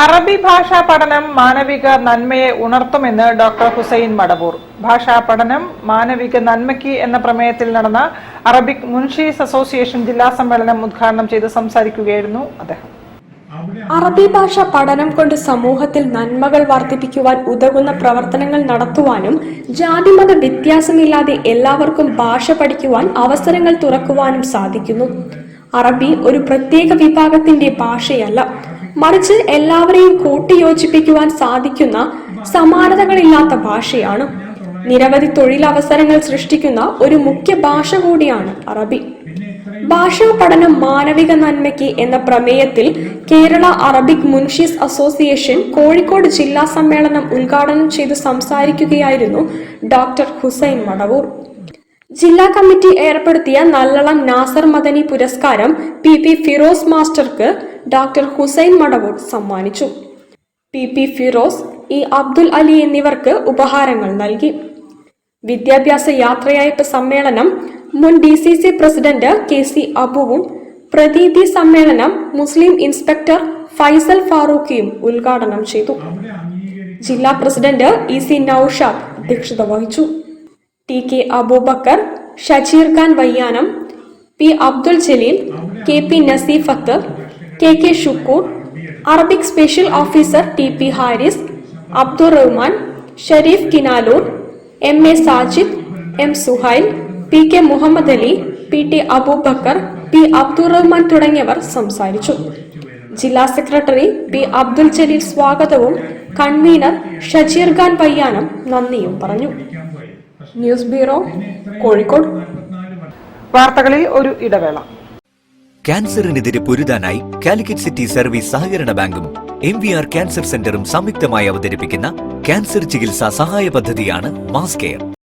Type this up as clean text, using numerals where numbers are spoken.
അറബി ഭാഷാ പഠനം മാനവിക നന്മയെ ഉണർത്തുമെന്ന് ഡോക്ടർ ഹുസൈൻ മടവൂർ. ഭാഷാ പഠനം മാനവിക നന്മയ്ക്ക് എന്ന പ്രമേയത്തിൽ നടന്ന അറബിക് മുൻഷീസ് അസോസിയേഷൻ ജില്ലാ സമ്മേളനം ഉദ്ഘാടനം ചെയ്ത് സംസാരിക്കുകയായിരുന്നു അദ്ദേഹം. അറബി ഭാഷ പഠനം കൊണ്ട് സമൂഹത്തിൽ നന്മകൾ വർദ്ധിപ്പിക്കുവാൻ ഉതകുന്ന പ്രവർത്തനങ്ങൾ നടത്തുവാനും ജാതിമത വ്യത്യാസമില്ലാതെ എല്ലാവർക്കും ഭാഷ പഠിക്കുവാൻ അവസരങ്ങൾ തുറക്കുവാനും സാധിക്കുന്നു. അറബി ഒരു പ്രത്യേക വിഭാഗത്തിന്റെ ഭാഷയല്ല, മറിച്ച് എല്ലാവരെയും കൂട്ടിയോജിപ്പിക്കുവാൻ സാധിക്കുന്ന സമാനതകളില്ലാത്ത ഭാഷയാണ്. നിരവധി തൊഴിലവസരങ്ങൾ സൃഷ്ടിക്കുന്ന ഒരു മുഖ്യ ഭാഷ കൂടിയാണ് അറബി. ഭാഷാ പഠനം മാനവിക നന്മയ്ക്ക് എന്ന പ്രമേയത്തിൽ കേരള അറബിക് മുൻഷീസ് അസോസിയേഷൻ കോഴിക്കോട് ജില്ലാ സമ്മേളനം ഉദ്ഘാടനം ചെയ്ത് സംസാരിക്കുകയായിരുന്നു ഡോക്ടർ ഹുസൈൻ മടവൂർ. ജില്ലാ കമ്മിറ്റി ഏർപ്പെടുത്തിയ നല്ലളം നാസർ മദനി പുരസ്കാരം പി ഫിറോസ് മാസ്റ്റർക്ക് ഡോക്ടർ ഹുസൈൻ മടവൂർ സമ്മാനിച്ചു. പി ഫിറോസ്, അബ്ദുൽ അലി എന്നിവർക്ക് ഉപഹാരങ്ങൾ നൽകി. വിദ്യാഭ്യാസ യാത്രയയപ്പ് സമ്മേളനം മുൻ DCC പ്രസിഡന്റ് KC അബുവും പ്രതീതി സമ്മേളനം മുസ്ലിം ഇൻസ്പെക്ടർ ഫൈസൽ ഫാറൂഖിയും ഉദ്ഘാടനം ചെയ്തു. ജില്ലാ പ്രസിഡന്റ് EC നൌഷാദ് അധ്യക്ഷത വഹിച്ചു. TK Abubakar, Shajeer Khan Vayyanam, P Abdul Jaleel, KP Naseefath, KK Shukkur, Arabic special officer TP Haris, Abdul Rahman, Shareef Kinalur, MA Sajid, M Suhail, PK Muhammad Ali, PT Abubakar, P Abdul Rahman തുടങ്ങിയവർ സംസാരിച്ചു. ജില്ലാ സെക്രട്ടറി P അബ്ദുൽ ജലീൽ സ്വാഗതവും കൺവീനർ ഷജീർ ഖാൻ വയ്യാനം നന്ദിയും പറഞ്ഞു. News bureau, Kozhikode. വാർത്തകളിൽ ഒരു ഇടവേള. ക്യാൻസറിനെതിരെ പൊരുതാനായി കാലിക്കറ്റ് സിറ്റി സർവീസ് സഹകരണ ബാങ്കും MVR ക്യാൻസർ സെന്ററും സംയുക്തമായി അവതരിപ്പിക്കുന്ന ക്യാൻസർ ചികിത്സാ സഹായ പദ്ധതിയാണ് മാസ് കെയർ.